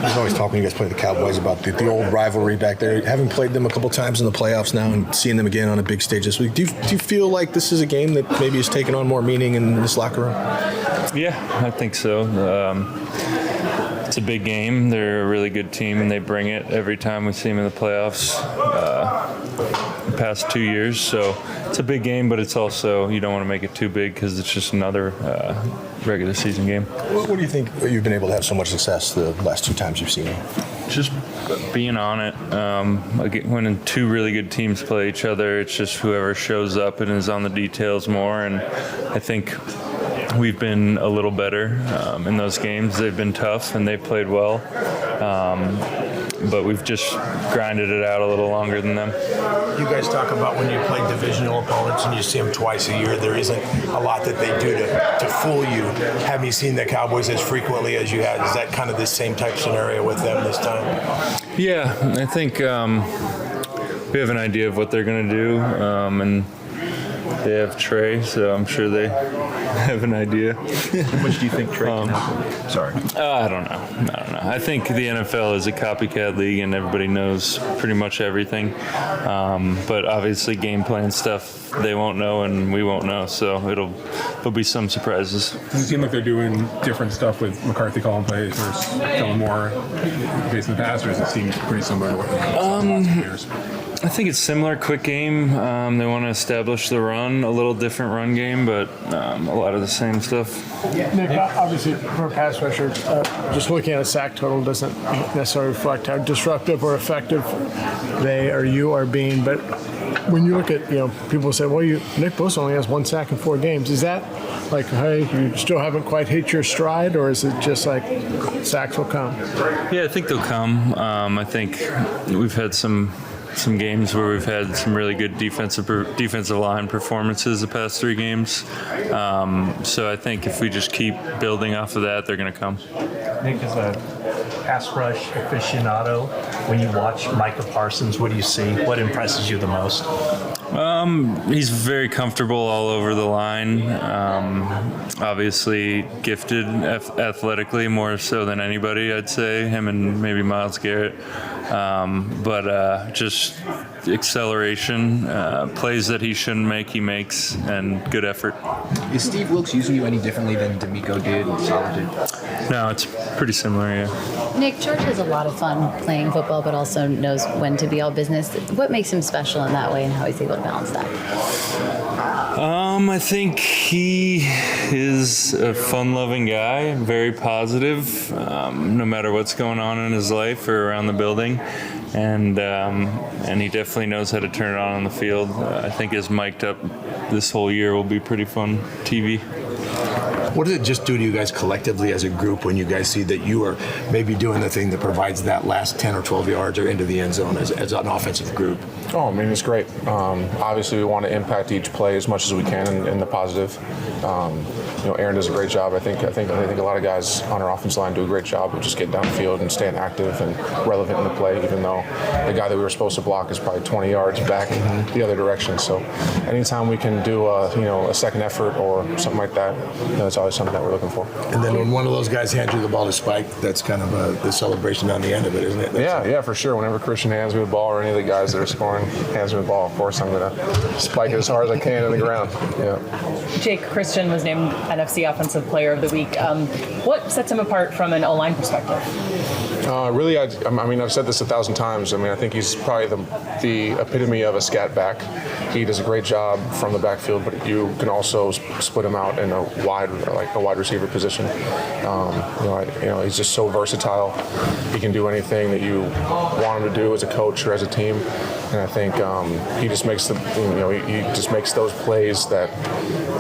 There's always talk when you guys play the Cowboys about the old rivalry back there. Having played them a couple times in the playoffs now and seeing them again on a big stage this week, do you feel like this is a game that maybe has taken on more meaning in this locker room? Yeah, I think so. It's a big game. They're a really good team, and they bring it every time we see them in the playoffs the past 2 years. So it's a big game, but it's also, you don't want to make it too big because it's just another regular season game. What do you think you've been able to have so much success the last 2 times you've seen them? Just being on it. When two really good teams play each other, it's just whoever shows up and is on the details more. And I think we've been a little better in those games. They've been tough and they've played well, but we've just grinded it out a little longer than them. You guys talk about when you play divisional opponents and you see them twice a year, there isn't a lot that they do to fool you. Have you seen the Cowboys as frequently as you have? Is that kind of the same type scenario with them this time? Yeah, I think we have an idea of what they're going to do, and they have Trey, so I'm sure they have an idea. How much do you think Trey can help? Sorry. I don't know. I think the NFL is a copycat league, and everybody knows pretty much everything. But obviously, game plan stuff they won't know, and we won't know. So there'll be some surprises. Does it seem like they're doing different stuff with McCarthy calling plays versus Kellen Moore based in the past, or does it seem pretty similar to what they've done the last few years? I think it's similar, quick game. They want to establish the run, a little different run game, but a lot of the same stuff. Nick, obviously, for a pass rusher, just looking at a sack total doesn't necessarily reflect how disruptive or effective they or you are being. But when you look at, people say, well, Nick Bosa only has 1 sack in 4 games. Is that like, hey, you still haven't quite hit your stride, or is it just like sacks will come? Yeah, I think they'll come. I think we've had some games where we've had some really good defensive line performances the past 3 games. So I think if we just keep building off of that, they're going to come. Nick, as a pass rush aficionado, when you watch Micah Parsons, what do you see? What impresses you the most? He's very comfortable all over the line. Obviously gifted athletically more so than anybody, I'd say. Him and maybe Myles Garrett. But just acceleration, plays that he shouldn't make, he makes, and good effort. Is Steve Wilks using you any differently than D'Amico did and Salah did? No, it's pretty similar, yeah. Nick, George has a lot of fun playing football, but also knows when to be all business. What makes him special in that way, and how he's able to balance that? I think he is a fun-loving guy, very positive, no matter what's going on in his life or around the building, and he definitely knows how to turn it on the field. I think his mic'd up this whole year will be pretty fun TV. What does it just do to you guys collectively as a group when you guys see that you are maybe doing the thing that provides that last 10 or 12 yards or into the end zone as an offensive group? Oh, I mean, it's great. Obviously, we want to impact each play as much as we can in the positive. Aaron does a great job. I think a lot of guys on our offensive line do a great job of just getting downfield and staying active and relevant in the play, even though the guy that we were supposed to block is probably 20 yards back the other direction. So anytime we can do a second effort or something like that, it's always something that we're looking for. And then when one of those guys hands you the ball to Spike, that's kind of the celebration on the end of it, isn't it? Yeah, for sure. Whenever Christian hands me the ball or any of the guys that are scoring hands me the ball, of course I'm going to spike it as hard as I can in the ground. Yeah. Jake, Christian was named NFC Offensive Player of the Week. What sets him apart from an O-line perspective? Really, I've said this 1,000 times. I think he's probably the epitome of a scat back. He does a great job from the backfield, but you can also split him out in a wide receiver position. He's just so versatile. He can do anything that you want him to do as a coach or as a team. And I think he just makes those plays that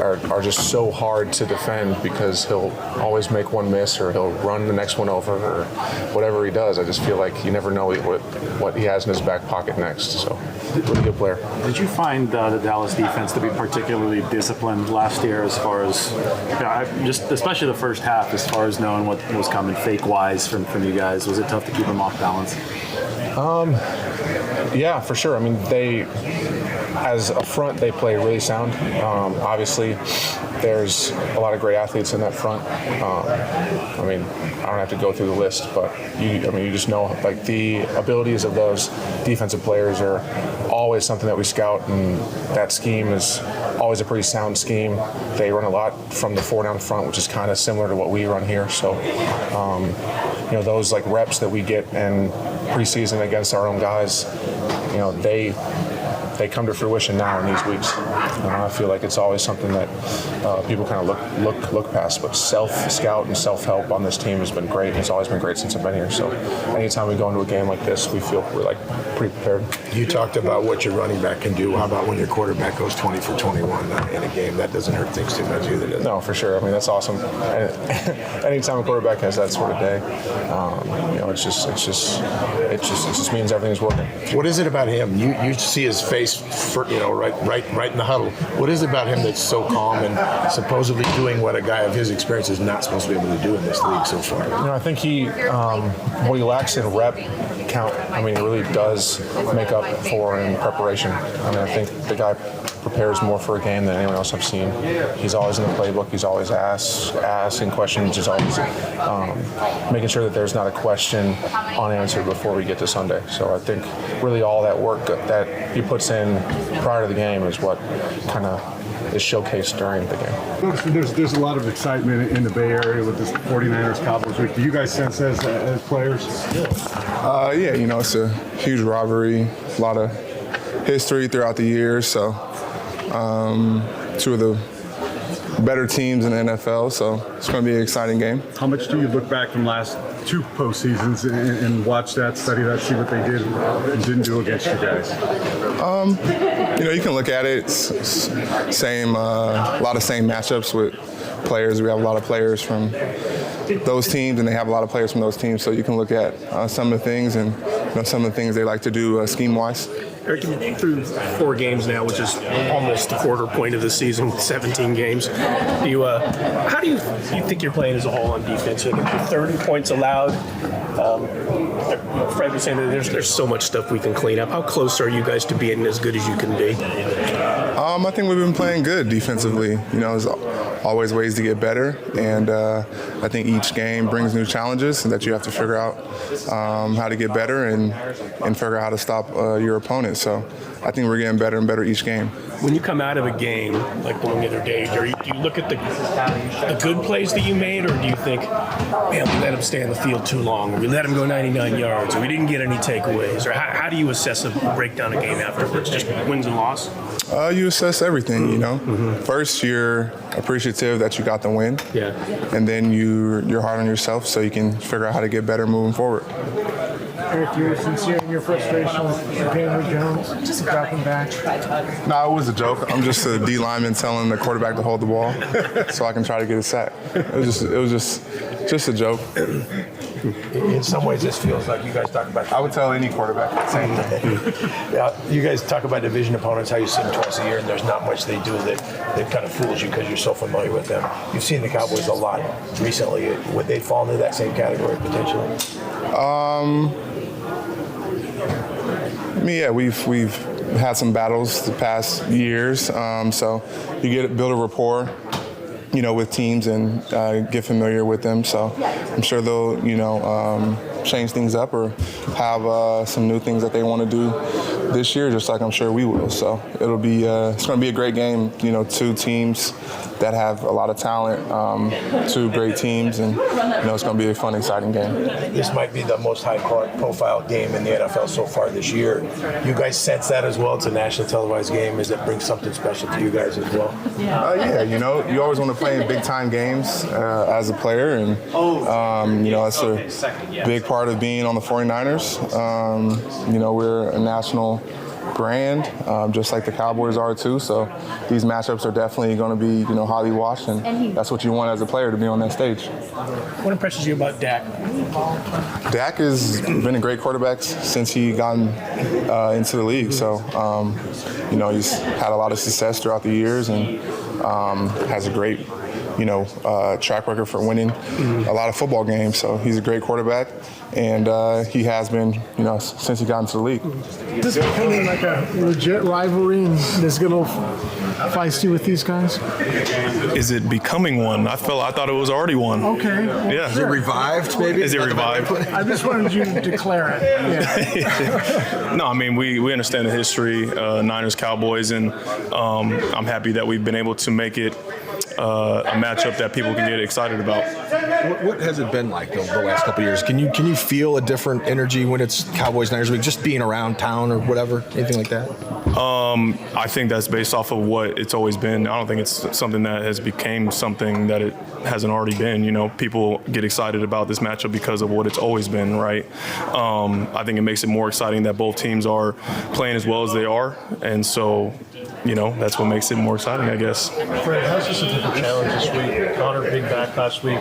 are just so hard to defend because he'll always make one miss or he'll run the next one over or whatever he does. I just feel like you never know what he has in his back pocket next. So, really good player. Did you find the Dallas defense to be particularly disciplined last year as far as, especially the first half, as far as knowing what was coming fake-wise from you guys? Was it tough to keep them off balance? Yeah, for sure. I mean, as a front, they play really sound. Obviously, there's a lot of great athletes in that front. I mean, I don't have to go through the list, but you just know like the abilities of those defensive players are always something that we scout, and that scheme is always a pretty sound scheme. They run a lot from the 4 down front, which is kind of similar to what we run here. So, those like reps that we get in preseason against our own guys, they come to fruition now in these weeks. I feel like it's always something that people kind of look past. But self-scout and self-help on this team has been great. It's always been great since I've been here. So anytime we go into a game like this, we feel we're like pretty prepared. You talked about what your running back can do. How about when your quarterback goes 20 for 21 in a game? That doesn't hurt things too much either, does it? No, for sure. I mean, that's awesome. Anytime a quarterback has that sort of day, it just means everything's working. What is it about him? You see his face, right in the huddle. What is it about him that's so calm and supposedly doing what a guy of his experience is not supposed to be able to do in this league so far? I think what he lacks in rep count, he really does make up for in preparation. I think the guy prepares more for a game than anyone else I've seen. He's always in the playbook. He's always asking questions. He's always making sure that there's not a question unanswered before we get to Sunday. So I think really all that work that he puts in prior to the game is what kind of is showcased during the game. There's a lot of excitement in the Bay Area with this 49ers Cowboys week. Do you guys sense that as players? Yeah, it's a huge rivalry, a lot of history throughout the years. So two of the better teams in the NFL, so it's going to be an exciting game. How much do you look back from last 2 postseasons and watch that, study that, see what they did and didn't do against you guys? You can look at it. It's same, a lot of same matchups with players. We have a lot of players from those teams, and they have a lot of players from those teams. So you can look at some of the things and some of the things they like to do scheme-wise. Arik, you're through 4 games now, which is almost a quarter point of the season, 17 games. How do you think you're playing as a whole on defense? 30 points allowed. Fred was saying that there's so much stuff we can clean up. How close are you guys to being as good as you can be? I think we've been playing good defensively. There's always ways to get better, and I think each game brings new challenges that you have to figure out how to get better and figure out how to stop your opponent. So I think we're getting better and better each game. When you come out of a game like the one the other day, do you look at the good plays that you made, or do you think, man, we let him stay on the field too long, or we let him go 99 yards, or we didn't get any takeaways? Or how do you assess a breakdown a game afterwards? Just wins and loss? You assess everything, Mm-hmm. First, you're appreciative that you got the win. Yeah. And then you're hard on yourself so you can figure out how to get better moving forward. Arik, you were sincere in your frustration with Daniel Jones, just dropping back. No, it was a joke. I'm just a D lineman telling the quarterback to hold the ball so I can try to get a sack. It was just a joke. In some ways, this feels like you guys talk about. I would tell any quarterback the same thing. Yeah, you guys talk about division opponents, how you see them twice a year, and there's not much they do that kind of fools you because you're so familiar with them. You've seen the Cowboys a lot recently. Would they fall into that same category potentially? We've had some battles the past years, so you build a rapport, with teams and get familiar with them. So I'm sure they'll, change things up or have some new things that they want to do this year, just like I'm sure we will. So it'll be it's going to be a great game. 2 teams that have a lot of talent, 2 great teams, and it's going to be a fun, exciting game. This might be the most high-profile game in the NFL so far this year. You guys sense that as well? It's a national televised game. Does that bring something special to you guys as well? You always want to play in big-time games as a player, and that's a big part of being on the 49ers. We're a national brand, just like the Cowboys are too. So these matchups are definitely going to be, highly watched, and that's what you want as a player, to be on that stage. What impresses you about Dak? Dak has been a great quarterback since he got into the league. So, he's had a lot of success throughout the years and has a great track record for winning a lot of football games. So he's a great quarterback, and he has been, since he got into the league. This is becoming like a legit rivalry, and this good old feisty with these guys. Is it becoming one? I thought it was already one. Okay. Well, yeah. Is it revived, maybe? Is it revived? I just wanted you to declare it. Yeah. No, I mean, we understand the history, Niners, Cowboys, and I'm happy that we've been able to make it a matchup that people can get excited about. What has it been like the last couple of years? Can you feel a different energy when it's Cowboys Niners week, just being around town or whatever, anything like that? I think that's based off of what it's always been. I don't think it's something that has become something that it hasn't already been. People get excited about this matchup because of what it's always been, right? I think it makes it more exciting that both teams are playing as well as they are, and so that's what makes it more exciting, I guess. Fred, how's this a different challenge this week? Connor, big back last week.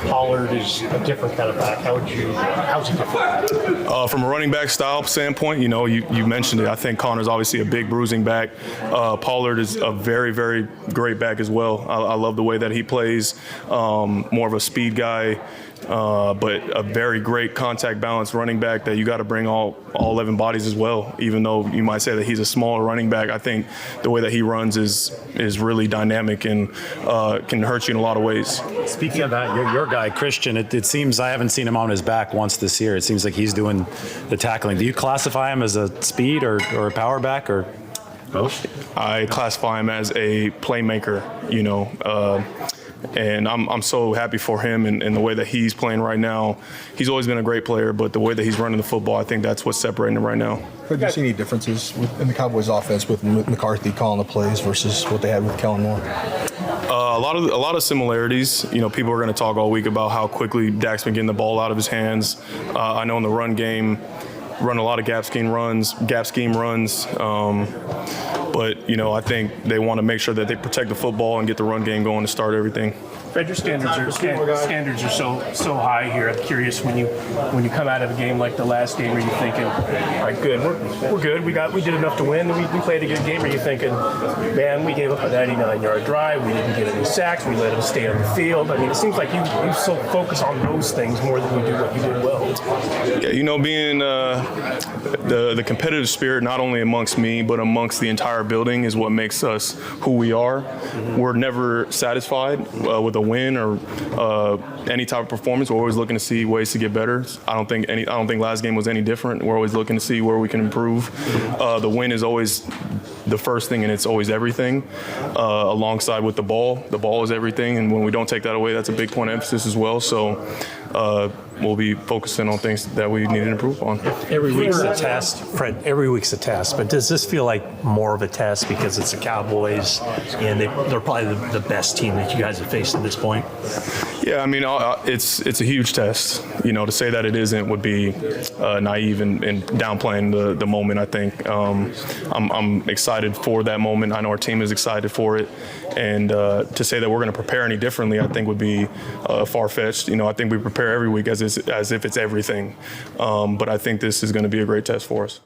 Pollard is a different kind of back. How's it different? From a running back style standpoint, you mentioned it. I think Connor's obviously a big bruising back. Pollard is a very, very great back as well. I love the way that he plays. More of a speed guy. But a very great contact balance running back that you got to bring all 11 bodies as well. Even though you might say that he's a smaller running back, I think the way that he runs is really dynamic and can hurt you in a lot of ways. Speaking of that, your guy, Christian, it seems I haven't seen him on his back once this year. It seems like he's doing the tackling. Do you classify him as a speed or a power back or both? I classify him as a playmaker, and I'm so happy for him and the way that he's playing right now. He's always been a great player, but the way that he's running the football, I think that's what's separating him right now. Have you seen any differences in the Cowboys offense with McCarthy calling the plays versus what they had with Kellen Moore? A lot of similarities. People are going to talk all week about how quickly Dak's been getting the ball out of his hands. I know in the run game, run a lot of gap scheme runs. But, I think they want to make sure that they protect the football and get the run game going to start everything. Fred, your standards are so high here. I'm curious when you come out of a game like the last game, are you thinking, all right, good, we're good. We did enough to win. We played a good game. Are you thinking, man, we gave up a 99-yard drive. We didn't get any sacks. We let them stay on the field. I mean, it seems like you so focus on those things more than you do what you did well. Yeah, being the competitive spirit not only amongst me but amongst the entire building is what makes us who we are. Mm-hmm. We're never satisfied with a win or any type of performance. We're always looking to see ways to get better. I don't think last game was any different. We're always looking to see where we can improve. The win is always the first thing, and it's always everything. Alongside with the ball is everything, and when we don't take that away, that's a big point of emphasis as well. So we'll be focusing on things that we need to improve on. Every week's a test, Fred. Every week's a test, but does this feel like more of a test because it's the Cowboys and they're probably the best team that you guys have faced at this point? Yeah, I mean, it's a huge test. To say that it isn't would be naive and downplaying the moment. I think I'm excited for that moment. I know our team is excited for it, and to say that we're going to prepare any differently, I think would be far-fetched. I think we prepare every week as if it's everything, but I think this is going to be a great test for us.